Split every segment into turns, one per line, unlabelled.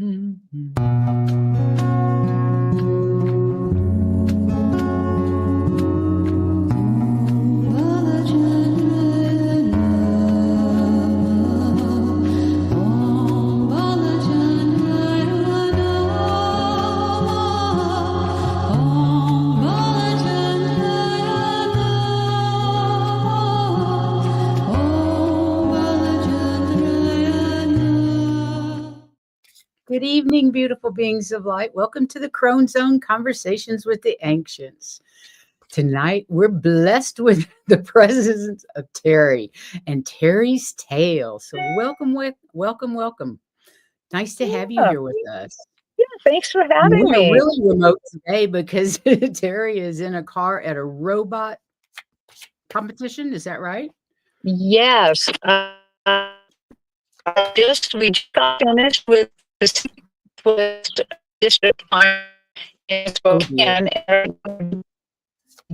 Good evening, beautiful beings of light. Welcome to the Crone Zone Conversations with the Ancients. Tonight, we're blessed with the presence of Terri and Terri's tale. So welcome. Nice to have you here with us.
Yeah, thanks for having me.
We're really remote today because Terri is in a car at a robot competition. Is that right?
Yes. We just got finished with the district in Spokane and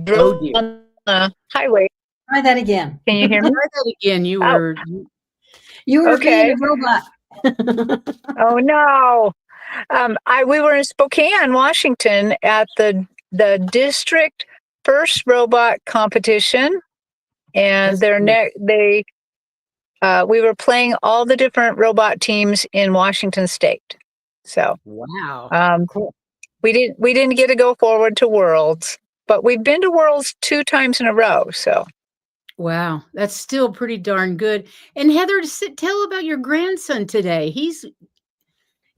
drove on the highway.
Try that again.
Can you hear me?
Try that again. You were
being a robot.
Oh no. We were in Spokane, Washington at the district first robot competition, and we were playing all the different robot teams in Washington State. So
wow,
cool. We didn't get to go forward to Worlds, but we've been to Worlds 2 times in a row. So
wow, that's still pretty darn good. And Heather, tell about your grandson today.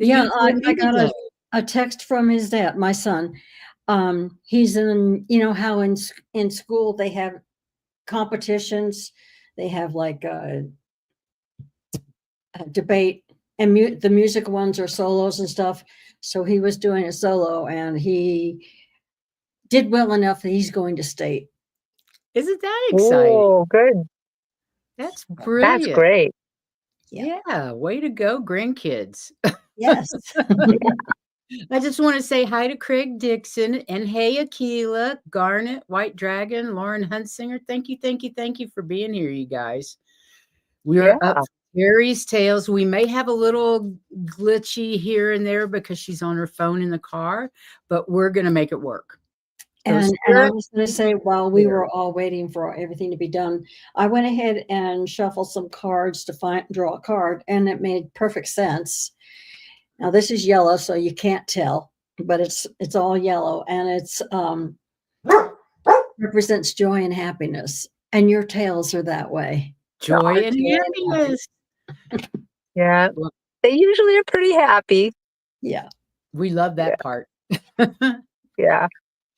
I got a text from his dad, my son. He's in, how in school they have competitions. They have like a debate, and the music ones are solos and stuff. So he was doing a solo, and he did well enough that he's going to state.
Isn't that exciting?
Oh, good.
That's brilliant.
That's great.
Yeah, way to go, grandkids.
Yes.
I just want to say hi to Craig Dixon and hey, Akila, Garnet, White Dragon, Lauren Huntsinger. Thank you for being here, you guys. We're up for Terri's Tales. We may have a little glitchy here and there because she's on her phone in the car, but we're going to make it work.
And I was going to say, while we were all waiting for everything to be done, I went ahead and shuffled some cards to draw a card, and it made perfect sense. Now this is yellow, so you can't tell, but it's all yellow, and it's represents joy and happiness. And your tails are that way.
Joy and happiness.
Yeah, they usually are pretty happy.
Yeah,
we love that part.
Yeah.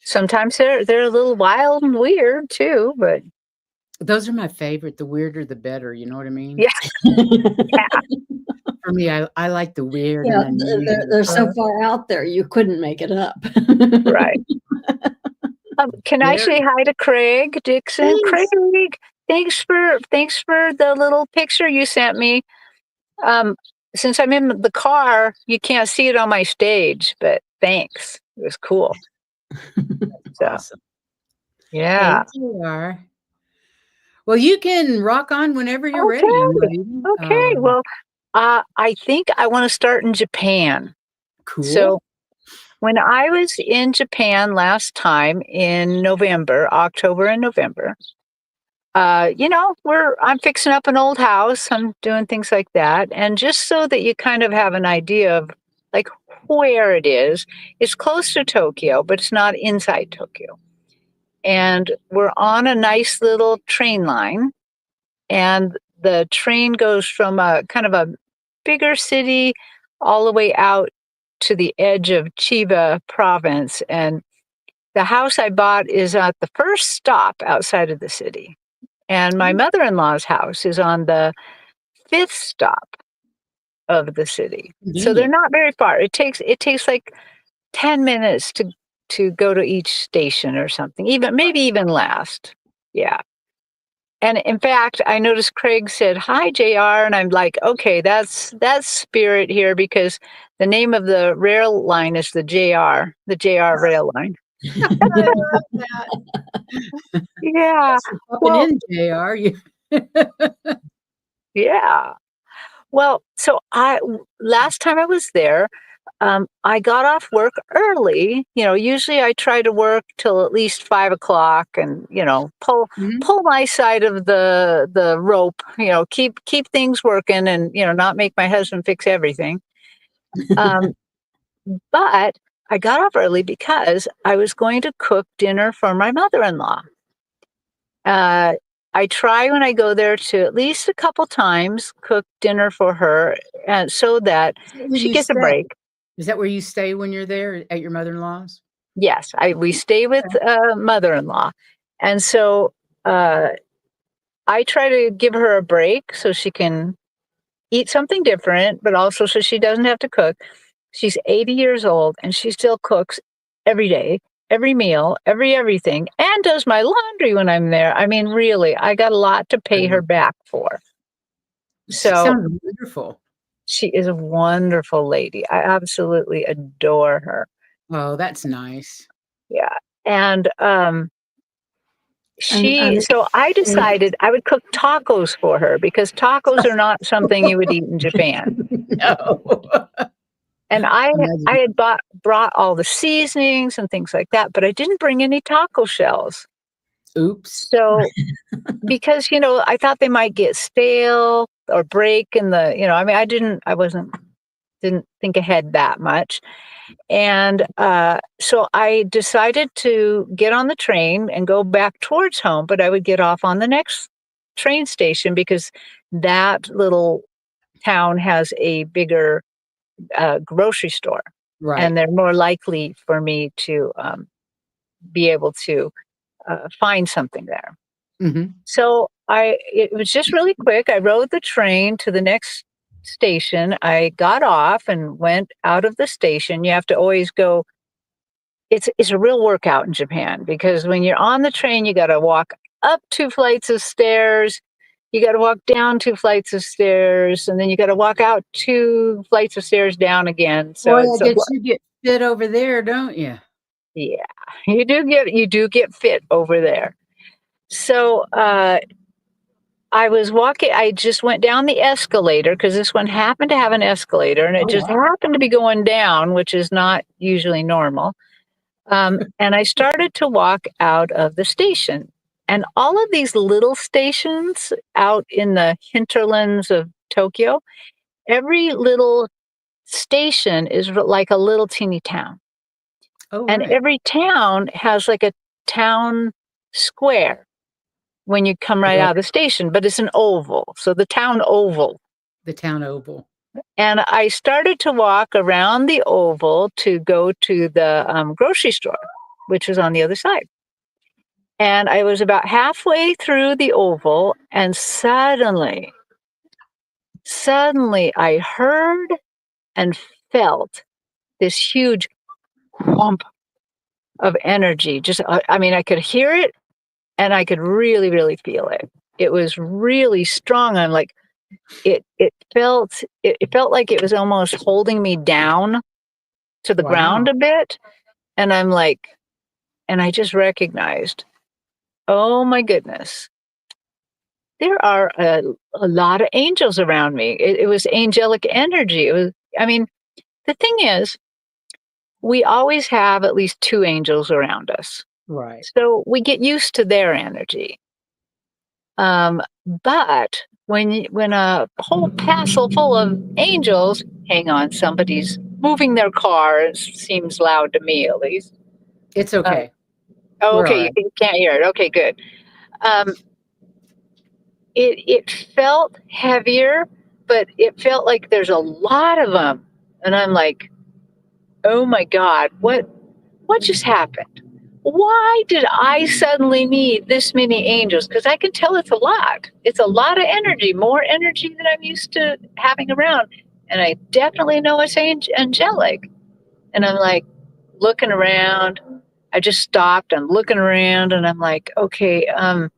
Sometimes they're a little wild and weird too, but
those are my favorite. The weirder, the better. You know what I mean?
Yeah. Yeah.
For me, I like the weird.
Yeah, they're so far out there, you couldn't make it up.
Right. Can I say hi to Craig Dixon?
Thanks.
Craig, thanks for the little picture you sent me. Since I'm in the car, you can't see it on my stage, but thanks. It was cool.
Awesome.
Yeah.
Hey, you are. Well, you can rock on whenever you're ready.
Okay. Well, I think I want to start in Japan.
Cool.
So when I was in Japan last time in October and November, I'm fixing up an old house. I'm doing things like that. And just so that you kind of have an idea of like where it is, it's close to Tokyo, but it's not inside Tokyo. And we're on a nice little train line, and the train goes from a kind of a bigger city all the way out to the edge of Chiba province. And the house I bought is at the first stop outside of the city. And my mother-in-law's house is on the 5th stop of the city. So they're not very far. It takes like 10 minutes to go to each station or something, maybe even last. Yeah. And in fact, I noticed Craig said, "Hi, JR." And I'm like, okay, that's spirit here, because the name of the rail line is the JR rail line.
I love that.
Yeah.
Popping in, JR.
Yeah. Well, so last time I was there, I got off work early. Usually I try to work till at least 5 o'clock, and pull my side of the rope. Keep things working, and not make my husband fix everything. But I got off early because I was going to cook dinner for my mother-in-law. I try when I go there to at least a couple times cook dinner for her, and so that
Where
she
you
gets a
stay?
break.
Is that where you stay when you're there at your mother-in-law's?
Yes, we stay with mother-in-law, and so I try to give her a break so she can eat something different, but also so she doesn't have to cook. She's 80 years old, and she still cooks every day, every meal, everything, and does my laundry when I'm there. I mean, really, I got a lot to pay her back for.
She
So
sounds wonderful.
she is a wonderful lady. I absolutely adore her.
Oh, that's nice.
Yeah. And
And
so I decided I would cook tacos for her, because tacos are not something you would eat in Japan.
No.
And I
Imagine.
had brought all the seasonings and things like that, but I didn't bring any taco shells.
Oops.
So because I thought they might get stale or break in the, I mean, didn't think ahead that much. And so I decided to get on the train and go back towards home, but I would get off on the next train station, because that little town has a bigger grocery store.
Right.
And they're more likely for me to be able to find something there.
Mm-hmm.
So it was just really quick. I rode the train to the next station. I got off and went out of the station. You have to always go. It's a real workout in Japan, because when you're on the train, you got to walk up 2 flights of stairs. You got to walk down 2 flights of stairs, and then you got to walk out 2 flights of stairs down again. So
Boy,
it's
I guess you get fit over there, don't you?
yeah, you do get fit over there. So I was walking. I just went down the escalator, because this one happened to have an escalator, and it just happened to be going down, which is not usually normal. And I started to walk out of the station. And all of these little stations out in the hinterlands of Tokyo, every little station is like a little teeny town.
Oh,
And
right.
every town has like a town square when you come right out of the station, but it's an oval. So the town oval.
The town oval.
And I started to walk around the oval to go to the grocery store, which was on the other side. And I was about halfway through the oval, and suddenly I heard and felt this huge whomp of energy. Just, I mean, I could hear it, and I could really, really feel it. It was really strong. I'm like, it felt like it was almost holding me down to the ground a bit. And I'm like, and I just recognized, oh my goodness, there are a lot of angels around me. It was angelic energy. It was, I mean, the thing is, we always have at least 2 angels around us.
Right.
So we get used to their energy. But when a whole passel full of angels, hang on, somebody's moving their car. It seems loud to me, at least.
It's okay.
Okay, you can't hear it. Okay, good. It felt heavier, but it felt like there's a lot of them, and I'm like, oh my God, what just happened? Why did I suddenly need this many angels? Because I can tell it's a lot. It's a lot of energy, more energy than I'm used to having around. And I definitely know it's angelic. And I'm like looking around. I just stopped. I'm looking around, and I'm like, okay, I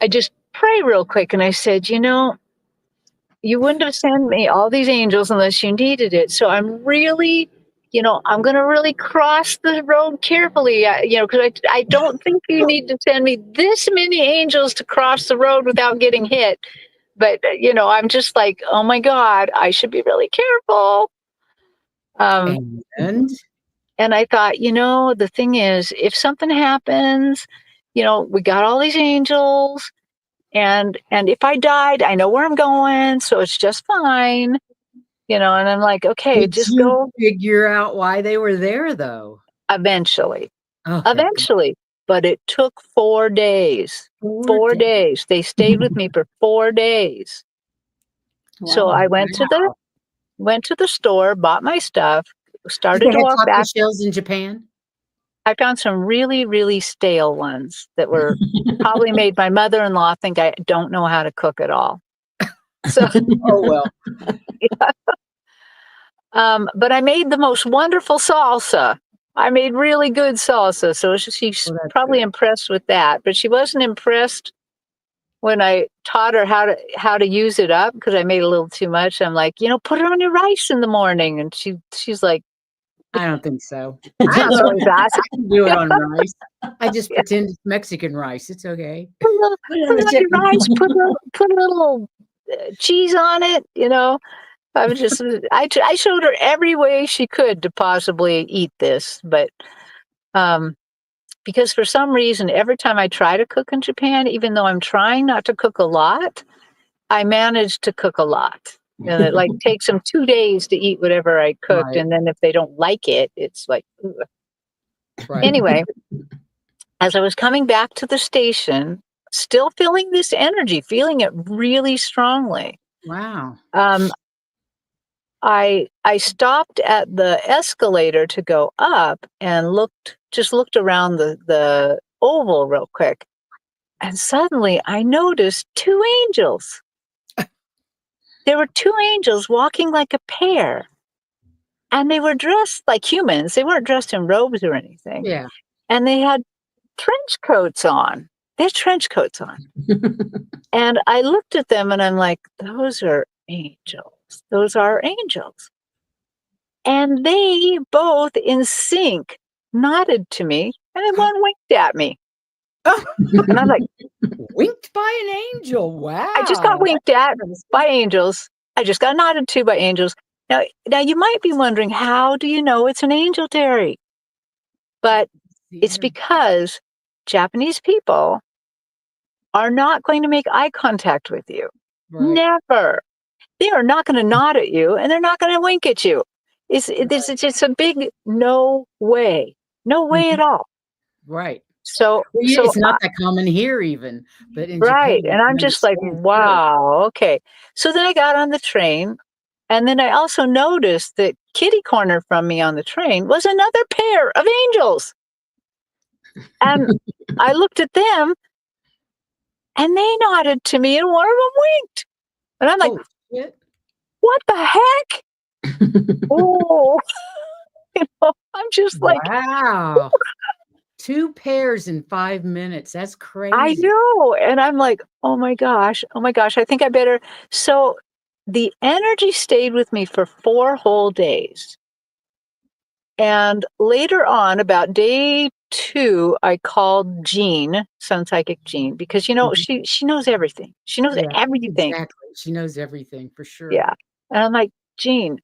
just pray real quick. And I said, you wouldn't have sent me all these angels unless you needed it. So I'm really, I'm going to really cross the road carefully, because I don't think you need to send me this many angels to cross the road without getting hit. But, I'm just like, oh my God, I should be really careful.
And
And I thought, the thing is, if something happens, we got all these angels, and if I died, I know where I'm going, so it's just fine. And I'm like, okay,
did
just
you
go
figure out why they were there, though?
eventually.
Oh,
Eventually. But it took 4 days. 4 days. They stayed with me for 4 days. So
Wow.
I went to the store, bought my stuff,
Did
started
they
to
have
walk
taco
back.
shells in Japan?
I found some really, really stale ones that were probably made my mother-in-law think I don't know how to cook at all. So,
Oh, well.
but I made the most wonderful salsa. I made really good salsa, so she's
Well, that's
probably
good.
impressed with that. But she wasn't impressed when I taught her how to use it up, because I made a little too much. I'm like, put it on your rice in the morning, and she's like,
I don't think so.
it's not so fast.
I can do it on rice. I just
Yeah.
pretend it's Mexican rice. It's okay.
Put it on your rice. Put a little cheese on it. I showed her every way she could to possibly eat this, but because for some reason, every time I try to cook in Japan, even though I'm trying not to cook a lot, I manage to cook a lot. And it like takes them 2 days to eat whatever I cooked.
Right.
And then if they don't like it, it's like, ugh.
Right.
Anyway, as I was coming back to the station, still feeling this energy, feeling it really strongly.
Wow.
I stopped at the escalator to go up and looked around the oval real quick. And suddenly I noticed 2 angels. There were 2 angels walking like a pair. And they were dressed like humans. They weren't dressed in robes or anything.
Yeah.
And they had trench coats on. They had trench coats on. And I looked at them and I'm like, those are angels. Those are angels. And they both in sync nodded to me, and then one winked at me. And I'm like,
winked by an angel. Wow.
I just got winked at by angels. I just got nodded to by angels. Now you might be wondering, how do you know it's an angel, Terri? But it's because Japanese people are not going to make eye contact with you.
Right.
Never. They are not going to nod at you, and they're not going to wink at you. It's a big no way. No way at all.
Right.
So
it's not that common here even, but in
right.
Japan.
And I'm just like, wow, okay. So then I got on the train, and then I also noticed that kitty corner from me on the train was another pair of angels. And I looked at them, and they nodded to me, and one of them winked. And I'm like, what the heck? Oh, I'm just like,
wow. 2 pairs in 5 minutes. That's crazy.
I know. And I'm like, oh my gosh, I think I better. So the energy stayed with me for 4 whole days. And later on, about day 2, I called Jean, Sun Psychic Jean, because she knows everything. She knows everything.
Exactly. She knows everything for sure.
Yeah. And I'm like, Jean,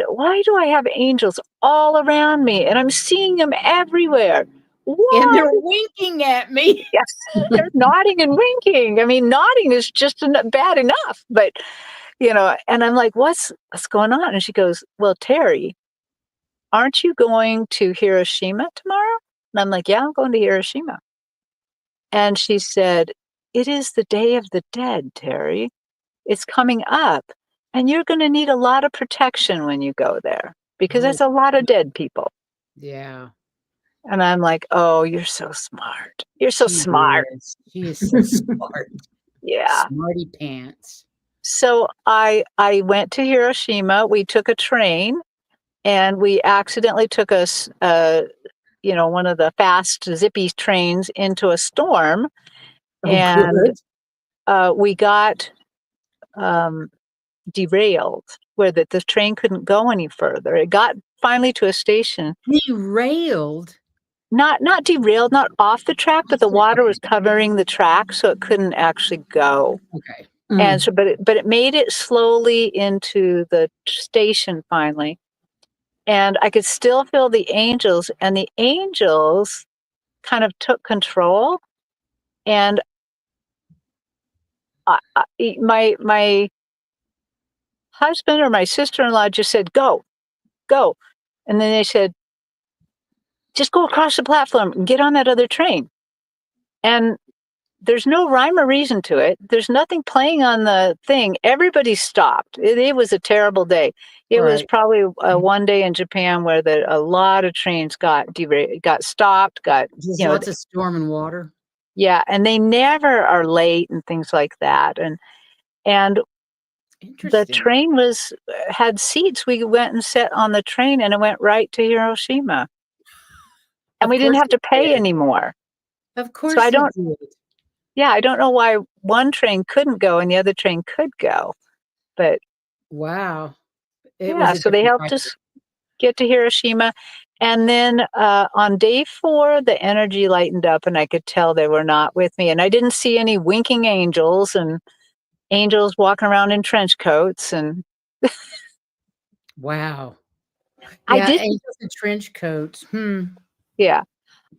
why do I have angels all around me? And I'm seeing them everywhere. Why?
And they're winking at me.
Yes, they're nodding and winking. I mean, nodding is just bad enough, but and I'm like, what's going on? And she goes, well, Terri, aren't you going to Hiroshima tomorrow? And I'm like, yeah, I'm going to Hiroshima. And she said, it is the Day of the Dead, Terri. It's coming up, and you're going to need a lot of protection when you go there, because there's a lot of dead people.
Yeah.
And I'm like, oh, you're so smart. You're so smart.
She is so smart.
Yeah.
Smarty pants.
So I went to Hiroshima. We took a train, and we accidentally took us, one of the fast, zippy trains into a storm. And we got derailed, where the train couldn't go any further. It got finally to a station.
Derailed?
Not off the track, but the water was covering the track, so it couldn't actually go.
Okay.
And so, but it made it slowly into the station finally. And I could still feel the angels, and the angels kind of took control. And my husband or my sister-in-law just said, go. And then they said, just go across the platform and get on that other train. And there's no rhyme or reason to it. There's nothing playing on the thing. Everybody stopped. It was a terrible day. It was probably one day in Japan where a lot of trains got stopped,
Just lots of storm and water.
Yeah, and they never are late and things like that. And the train had seats. We went and sat on the train, and it went right to Hiroshima. And we didn't have to pay anymore.
Of course,
so I don't. Yeah, I don't know why one train couldn't go and the other train could go, but
wow.
So they helped us get to Hiroshima. And then on day 4, the energy lightened up and I could tell they were not with me. And I didn't see any winking angels and angels walking around in trench coats. And
wow.
I did
angels in trench coats.
Yeah.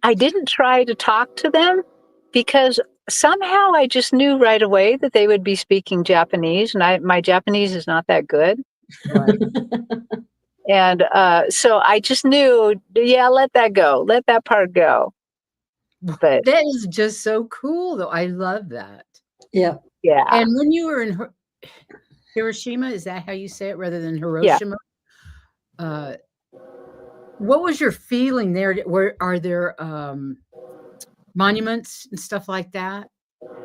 I didn't try to talk to them because somehow I just knew right away that they would be speaking Japanese, and my Japanese is not that good.
Right.
And so I just knew, let that go. Let that part go. But
that is just so cool, though. I love that.
Yeah.
Yeah.
And when you were in Hiroshima, is that how you say it rather than Hiroshima? Yeah. What was your feeling there? Are there monuments and stuff like that?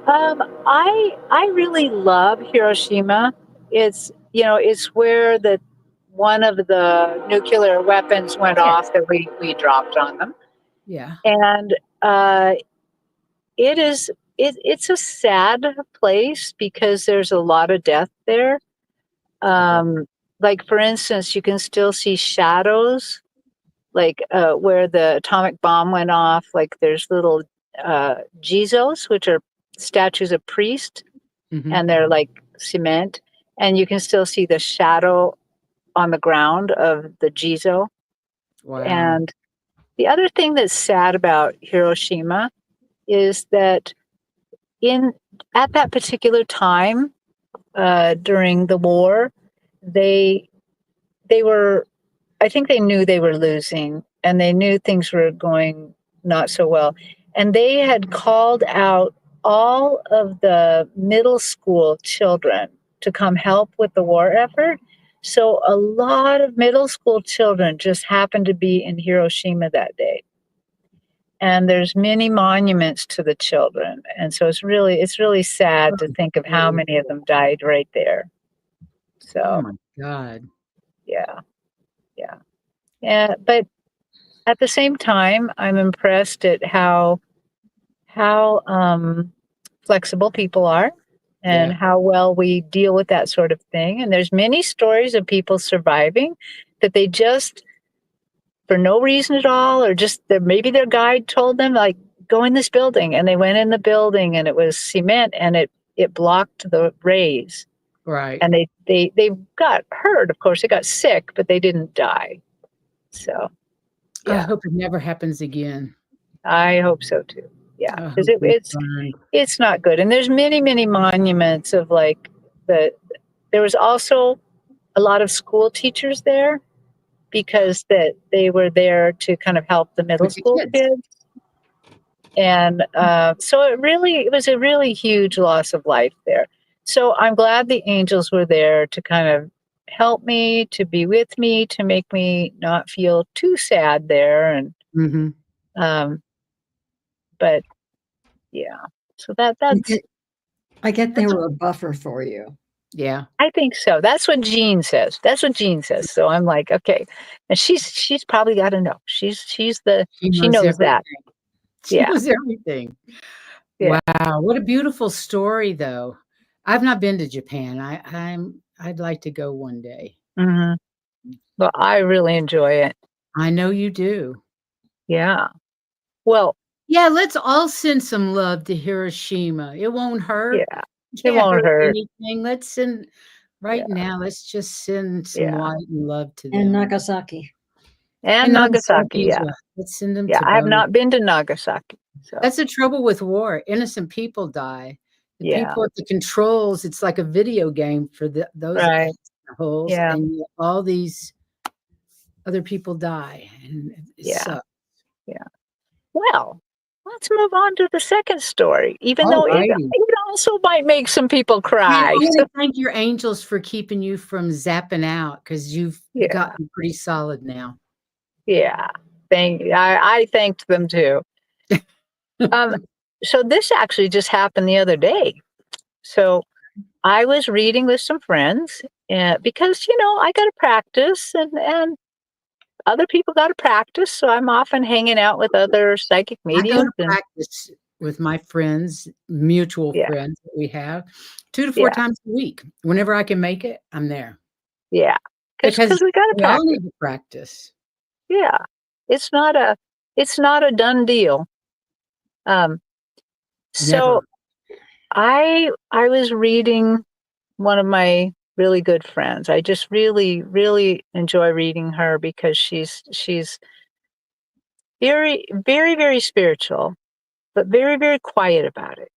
I really love Hiroshima. It's where one of the nuclear weapons went off that we dropped on them.
Yeah.
And it's a sad place because there's a lot of death there. Like for instance, you can still see shadows, like where the atomic bomb went off. Like there's little jizos, which are statues of priests, and they're like cement, and you can still see the shadow on the ground of the jizo.
Wow.
And the other thing that's sad about Hiroshima is that at that particular time during the war, they were, I think they knew they were losing, and they knew things were going not so well, and they had called out all of the middle school children to come help with the war effort. So a lot of middle school children just happened to be in Hiroshima that day. And there's many monuments to the children. And so it's really sad to think of how many of them died right there. So,
oh my God.
Yeah. But at the same time, I'm impressed at how flexible people are and how well we deal with that sort of thing. And there's many stories of people surviving that they just, for no reason at all, or just maybe their guide told them, like, go in this building, and they went in the building and it was cement and it blocked the rays.
Right.
And they got hurt, of course. They got sick, but they didn't die. So
I hope it never happens again.
I hope so too. Yeah, because it's not good. And there's many monuments of like there was also a lot of school teachers there because they were there to kind of help the middle school kids. And so it was a really huge loss of life there. So I'm glad the angels were there to kind of help me, to be with me, to make me not feel too sad there. And but yeah, so that's.
I get they were a buffer for you.
Yeah,
I think so. That's what Jean says. So I'm like, okay, and she's probably got to know. She knows that.
She knows everything. Yeah. Wow, what a beautiful story, though. I've not been to Japan. I'd like to go one day.
Well, I really enjoy it.
I know you do.
Yeah. Well,
yeah, let's all send some love to Hiroshima. It won't hurt.
Yeah. It won't hurt.
anything. Let's send
Yeah.
now. Let's just send some
Yeah.
light and love to
And
them.
Nagasaki.
And Nagasaki,
as
yeah.
well. Let's send them
Yeah,
to
I have
both.
not been to Nagasaki. So
That's the trouble with war. Innocent people die. The
yeah,
people at the controls, it's like a video game for those
right.
assholes,
Yeah.
and yet all these other people die, and it
Yeah.
sucks.
Yeah. Well, let's move on to the second story, even though it
Alrighty.
also might make some people
And
cry.
I want
So,
to thank your angels for keeping you from zapping out, because you've
yeah.
gotten pretty solid now.
Yeah. I thanked them too. So this actually just happened the other day. So I was reading with some friends because, I got to practice and other people got to practice. So I'm often hanging out with other psychic
I go to
mediums. And
practice with my friends, mutual
yeah,
friends that we have, 2 to 4
yeah,
times a week. Whenever I can make it, I'm there.
yeah.
Because
Because we got to
we all
practice.
need to practice.
Yeah. It's not a done deal. So
Never.
I was reading one of my really good friends. I just really, really enjoy reading her because she's very, very, very spiritual, but very, very quiet about it.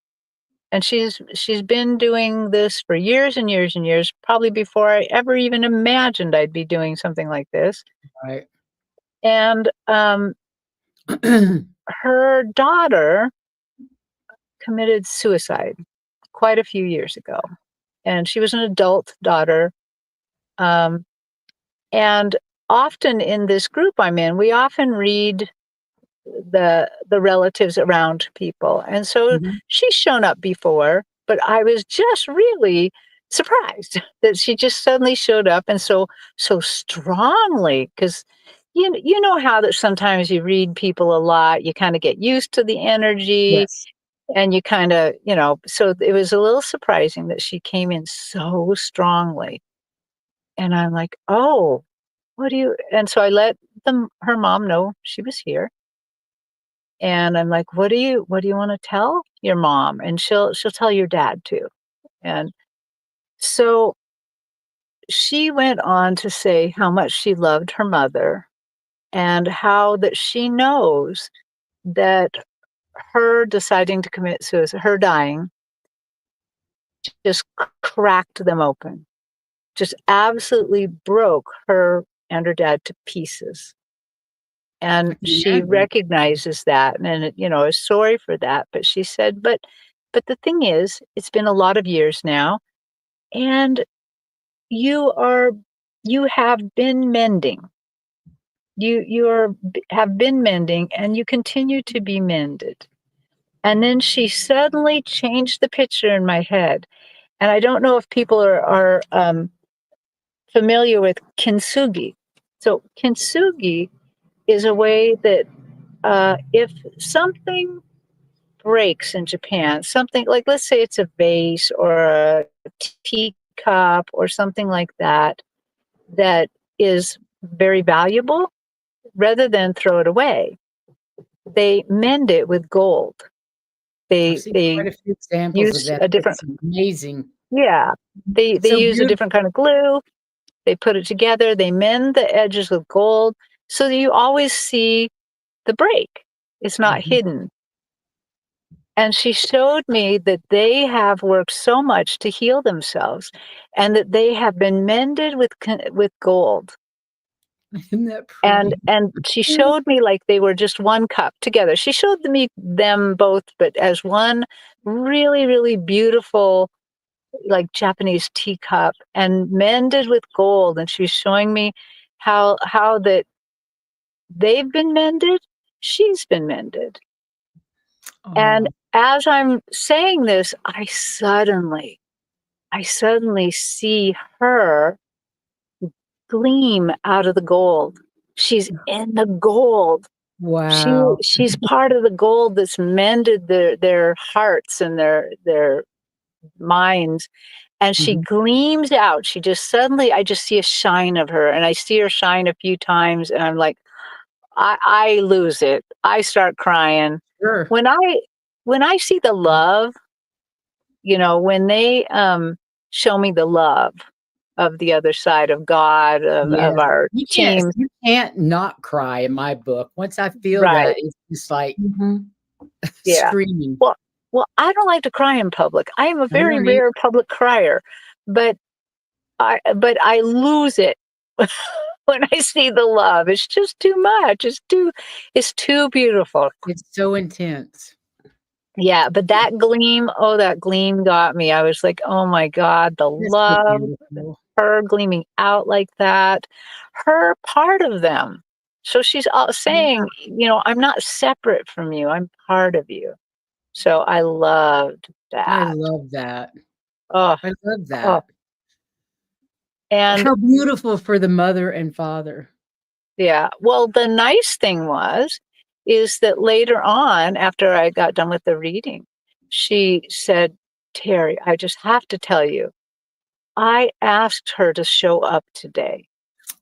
And she's been doing this for years and years and years, probably before I ever even imagined I'd be doing something like this.
Right.
And her daughter committed suicide quite a few years ago, and she was an adult daughter. And often in this group I'm in, we often read the relatives around people, and so
Mhm.
she's shown up before, but I was just really surprised that she just suddenly showed up, and so strongly, because you know how that sometimes you read people a lot, you kind of get used to the energy,
Yes.
and you kind of, so it was a little surprising that she came in so strongly. And I'm like, oh, and so I let her mom know she was here. And I'm like, what do you want to tell your mom? And she'll tell your dad too. And so she went on to say how much she loved her mother and how that she knows that her deciding to commit suicide, her dying, just cracked them open, just absolutely broke her and her dad to pieces.
I
And
can
she
imagine.
recognizes that and, is sorry for that. But she said, but the thing is, it's been a lot of years now, and you are, you have been mending. Have been mending, and you continue to be mended. And then she suddenly changed the picture in my head. And I don't know if people are familiar with kintsugi. So kintsugi is a way that if something breaks in Japan, something like, let's say it's a vase or a teacup or something like that, that is very valuable, rather than throw it away, they mend it with gold.
I've
They
seen quite a few examples of
use
that.
a different,
It's amazing.
yeah, they
So
use a
beautiful.
different kind of glue. They put it together. They mend the edges with gold so that you always see the break. It's not
Mhm.
hidden. And she showed me that they have worked so much to heal themselves, and that they have been mended with gold.
Isn't that
And
pretty?
she showed me like they were just one cup together. She showed me them both, but as one really, really beautiful, like Japanese teacup, and mended with gold. And she's showing me how that they've been mended, she's been mended. And
Oh,
as I'm saying this, I suddenly see her gleam out of the gold. She's in the gold.
wow.
She's part of the gold that's mended their hearts and their minds. And she
Mhm.
gleams out. She just suddenly, I just see a shine of her, and I see her shine a few times, and I'm like, I lose it. I start crying.
Sure.
When I see the love, when they show me the love of the other side of God, of our team.
You can't not cry in my book. Once I feel
Right.
that, it's just like
Yeah.
screaming.
Well, I don't like to cry in public. I am a very
don't either.
rare public crier, but I lose it when I see the love. It's just too much. It's too beautiful.
It's so intense.
Yeah, but that gleam got me. I was like, oh my God, the
It's so
love,
beautiful.
her gleaming out like that, her part of them. So she's saying, I'm not separate from you. I'm part of you. So I loved that.
I love that.
Oh,
I love that.
And
how beautiful for the mother and father.
Yeah. Well, the nice thing is that later on, after I got done with the reading, she said, Terri, I just have to tell you, I asked her to show up today.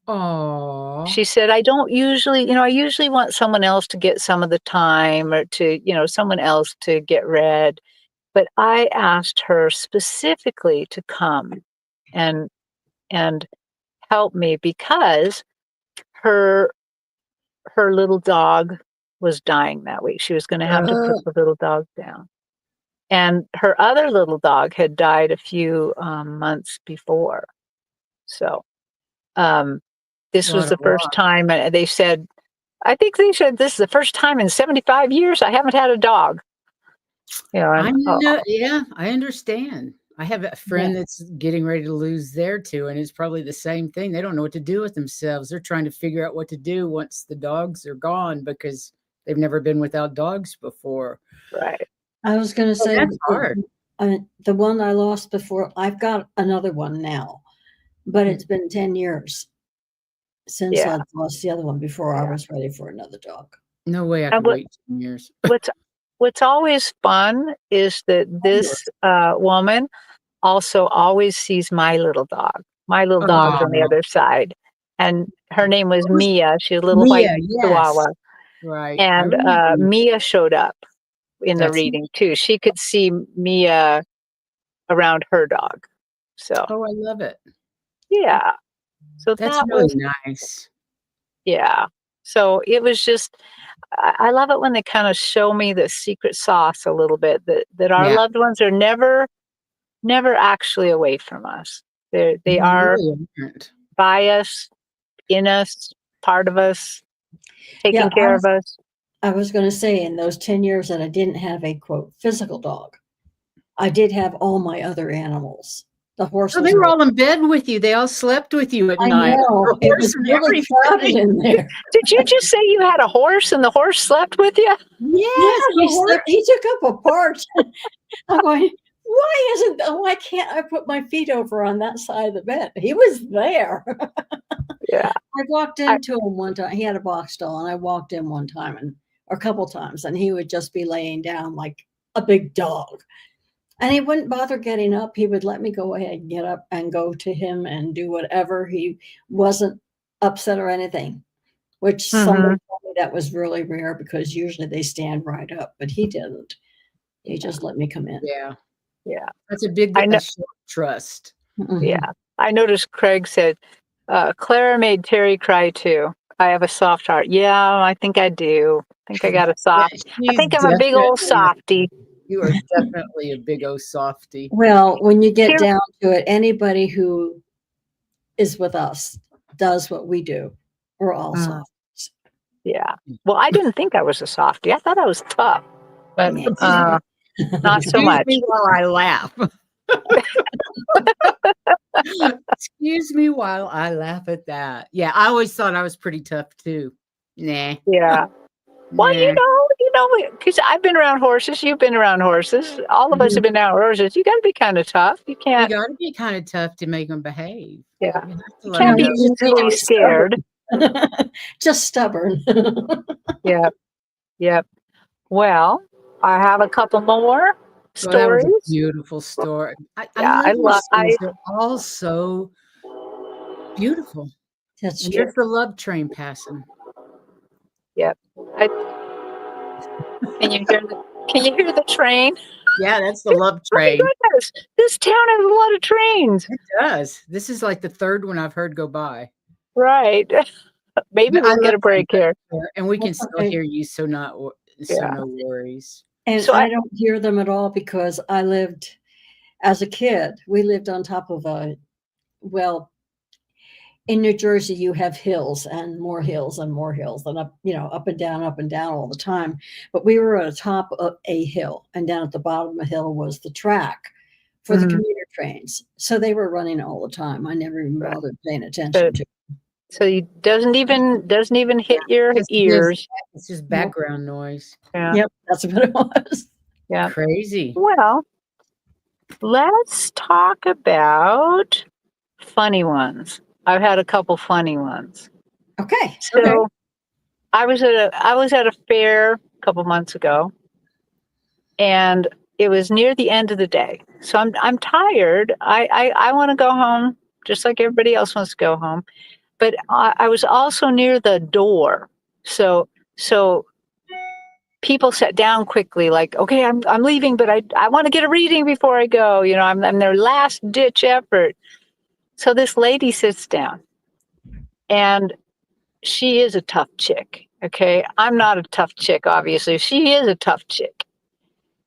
Oh.
She said, I don't usually, I usually want someone else to get some of the time, or to, someone else to get read. But I asked her specifically to come and help me because her little dog was dying that week. She was going to have to put the little dog down. And her other little dog had died a few months before. So this was the first time. They said, I think they said, this is the first time in 75 years I haven't had a dog.
Yeah, I understand. I have a friend that's getting ready to lose their two, and it's probably the same thing. They don't know what to do with themselves. They're trying to figure out what to do once the dogs are gone because they've never been without dogs before.
Right.
I was going to say
that's hard.
The one I lost before, I've got another one now, but it's been 10 years since I lost the other one before I was ready for another dog.
No way I could wait 10 years.
What's always fun is that this woman also always sees my little dog. My little dog's on the other side. And her name was Mia. She's a little white chihuahua.
Right.
And Mia showed up in the reading too. She could see Mia around her dog. So
I love it.
Yeah. So
that's
that
really
was
nice.
Yeah. So it was just, I love it when they kind of show me the secret sauce a little bit, that our loved ones are never actually away from us. They are by us, in us, part of us, taking care of us.
I was going to say, in those 10 years that I didn't have a, quote, physical dog, I did have all my other animals. The horses.
They were all in bed with you. They all slept with you at night.
Know. It was really crowded in there.
Did you just say you had a horse and the horse slept with you?
Yes, he took up a part. I'm going, why can't I put my feet over on that side of the bed? He was there.
Yeah.
I walked into him one time. He had a box stall, and I walked in one time or a couple times, and he would just be laying down like a big dog. And he wouldn't bother getting up. He would let me go ahead and get up and go to him and do whatever. He wasn't upset or anything, which somebody told me that was really rare because usually they stand right up, but he didn't. He just let me come in.
Yeah.
Yeah.
That's a big trust.
Yeah. I noticed Craig said, Clara made Terri cry too. I have a soft heart. Yeah, I think I do. I think I got a soft. I think I'm a big old softie.
You are definitely a big old softie.
Well, when you get down to it, anybody who is with us does what we do. We're all softies.
Yeah. Well, I didn't think I was a softie. I thought I was tough, but not so much.
Excuse me while I laugh. Excuse me while I laugh at that. Yeah, I always thought I was pretty tough too. Nah.
Yeah. Well, because I've been around horses. You've been around horses. All of us have been around horses. You got to be kind of tough. You can't.
You got to be kind of tough to make them behave.
Yeah. You can't be easily scared.
Just stubborn.
Yep. Yep. Well, I have a couple more stories.
Well, that was a beautiful story. I love they're all so beautiful.
That's
and
true.
there's the love train passing.
Yep. Can you hear the train?
Yeah, that's the love
Oh my
train.
goodness, this town has a lot of trains.
It does. This is like the third one I've heard go by.
Right. Maybe
But I
we'll get
love
a break here.
and we can
That's
still
okay.
hear you, so no worries.
And
So
I don't hear them at all because I lived, as a kid, we lived on top of in New Jersey, you have hills and more hills and more hills and up and down all the time. But we were at the top of a hill, and down at the bottom of the hill was the track for the commuter trains. So they were running all the time. I never even bothered paying attention to.
So it doesn't even hit your ears.
It's just background noise.
Yeah.
Yep, that's what it was.
Yeah.
Crazy.
Well, let's talk about funny ones. I've had a couple funny ones.
Okay.
So I was at a fair a couple months ago, and it was near the end of the day. So I'm tired. I want to go home just like everybody else wants to go home. But I was also near the door. So people sat down quickly, like, okay, I'm leaving, but I want to get a reading before I go. You know, I'm their last ditch effort. So this lady sits down, and she is a tough chick. Okay. I'm not a tough chick, obviously. She is a tough chick.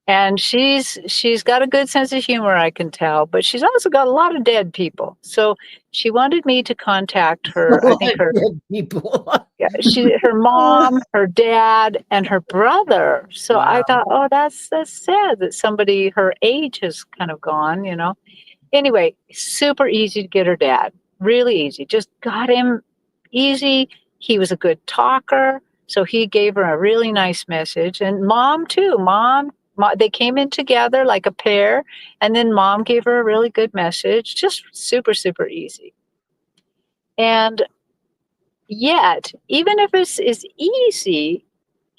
And she's got a good sense of humor, I can tell, but she's also got a lot of dead people. So she wanted me to contact her. I think her
dead people.
yeah, her mom, her dad, and her brother. So I thought, oh, that's sad that somebody her age has kind of gone, you know. Anyway, super easy to get her dad. Really easy. Just got him easy. He was a good talker. So he gave her a really nice message. And mom, too. Mom, they came in together like a pair. And then mom gave her a really good message. Just super, super easy. And yet, even if it's easy,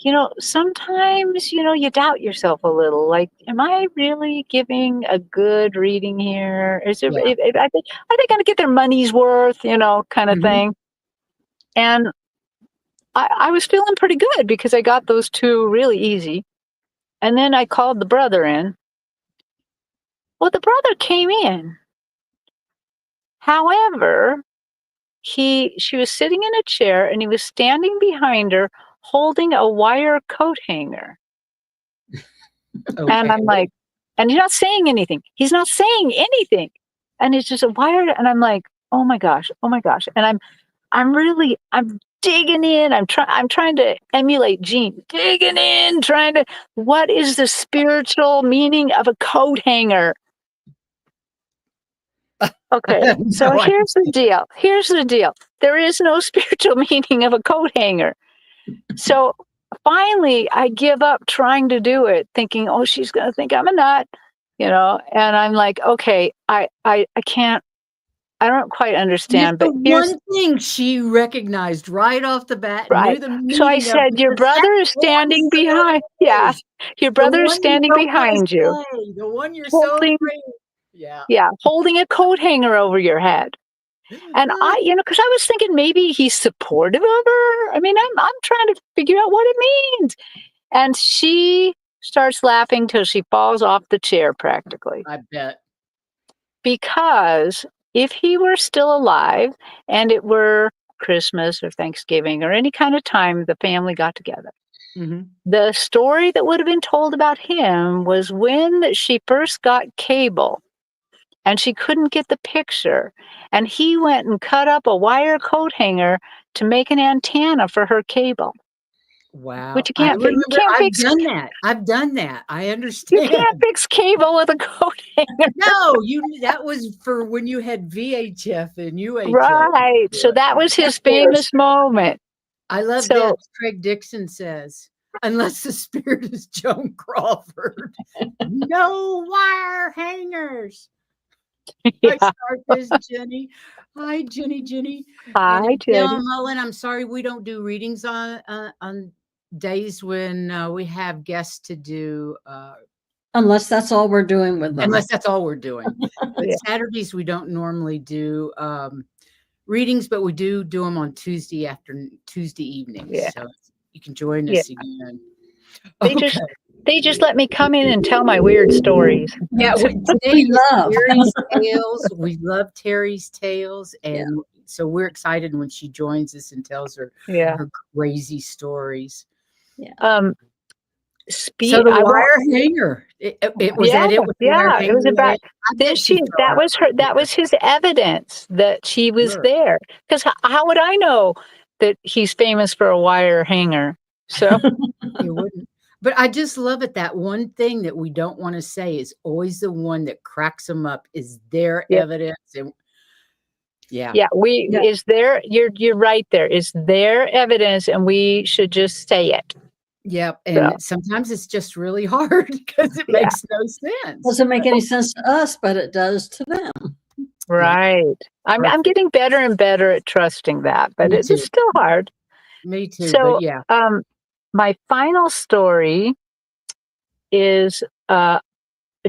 you know, sometimes, you know, you doubt yourself a little. Like, am I really giving a good reading here? Is it?
Yeah.
Are they going to get their money's worth? You know, kind of thing. And I was feeling pretty good because I got those two really easy. And then I called the brother in. Well, the brother came in. However, she was sitting in a chair, and he was standing behind her holding a wire coat hanger.
Okay.
And I'm like, and he's not saying anything. He's not saying anything. And it's just a wire. And I'm like, oh my gosh. And I'm digging in. I'm trying to emulate Jean, digging in, what is the spiritual meaning of a coat hanger? Okay. So here's the deal. There is no spiritual meaning of a coat hanger. So finally, I give up trying to do it, thinking, oh, she's going to think I'm a nut, you know, and I'm like, okay, I can't, I don't quite understand, but here's
one thing she recognized right off the bat.
right.
Knew the meaning
So I
of
said, your brother is standing behind. Yeah. Your brother is standing behind you.
The one you're so afraid. Yeah.
Yeah. Holding a coat hanger over your head. And I, you know, because I was thinking maybe he's supportive of her. I mean, I'm trying to figure out what it means. And she starts laughing till she falls off the chair practically.
I bet.
Because if he were still alive and it were Christmas or Thanksgiving or any kind of time the family got together, the story that would have been told about him was when she first got cable and she couldn't get the picture, and he went and cut up a wire coat hanger to make an antenna for her cable.
Wow.
Which you can't fix.
I've done that. I understand.
You can't fix cable with a coat hanger.
No, that was for when you had VHF and UHF.
Right. So that was his famous moment.
I love that. Craig Dixon says, unless the spirit is Joan Crawford, no wire hangers.
Yeah.
Hi, Starfish Jenny. Hi, Jenny.
Hi, Jenny.
Mullen, I'm sorry we don't do readings on days when we have guests to do.
Unless that's all we're doing with them.
Unless that's all we're doing. But Saturdays we don't normally do readings, but we do them on Tuesday evenings.
Yeah.
So you can join us again.
They They just let me come in and tell my weird stories.
Yeah, today
We
is
love.
Terri's Tales. We love Terri's Tales,
Yeah.
and so we're excited when she joins us and tells her crazy stories. So the wire hanger, it was that it was the wire hanger.
It was about that was his evidence that she was there. Because how would I know that he's famous for a wire hanger? So
you wouldn't. But I just love it. That one thing that we don't want to say is always the one that cracks them up is their evidence. And
is there. You're right. There is their evidence, and we should just say it.
Yep. And sometimes it's just really hard because it makes no sense.
Doesn't make any sense to us, but it does to them.
Right. I'm getting better and better at trusting that, but it's still hard.
Me too.
So,
but
my final story is it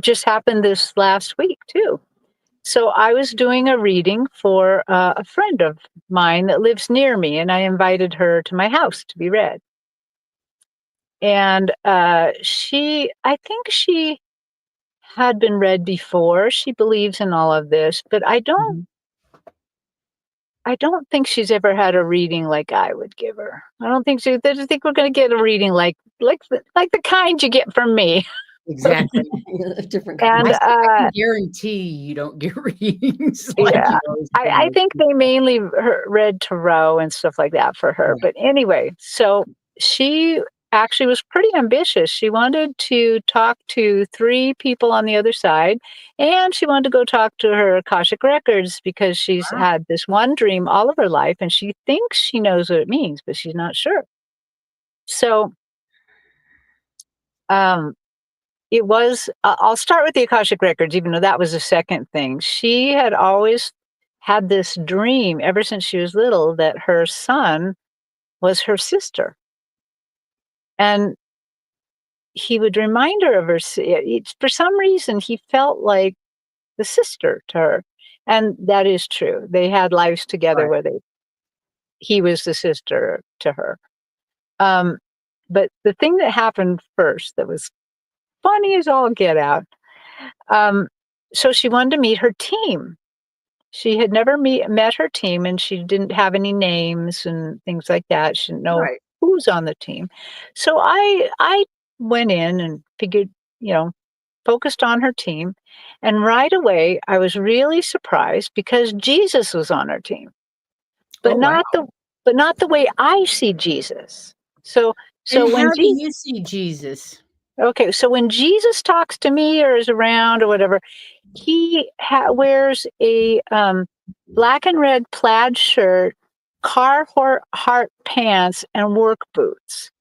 just happened this last week too. So I was doing a reading for a friend of mine that lives near me, and I invited her to my house to be read. And I think she had been read before. She believes in all of this, but I don't think she's ever had a reading like I would give her. I don't think I think we're going to get a reading like the kind you get from me.
Exactly.
Different.
And I can guarantee you don't get readings.
I think they mainly read tarot and stuff like that for her. But anyway, so she actually was pretty ambitious. She wanted to talk to 3 people on the other side, and she wanted to go talk to her Akashic records because she's had this one dream all of her life, and she thinks she knows what it means, but she's not sure. So, it was, I'll start with the Akashic records, even though that was the second thing. She had always had this dream ever since she was little that her son was her sister. And he would remind her of her. For some reason, he felt like the sister to her. And that is true. They had lives together where he was the sister to her. But the thing that happened first that was funny as all get out. So she wanted to meet her team. She had never met her team, and she didn't have any names and things like that. She didn't know who's on the team. So I went in and figured, focused on her team. And right away, I was really surprised because Jesus was on her team, but not the way I see Jesus. So when
how do you see Jesus?
Okay, so when Jesus talks to me or is around or whatever, he wears a black and red plaid shirt, Carhartt pants, and work boots,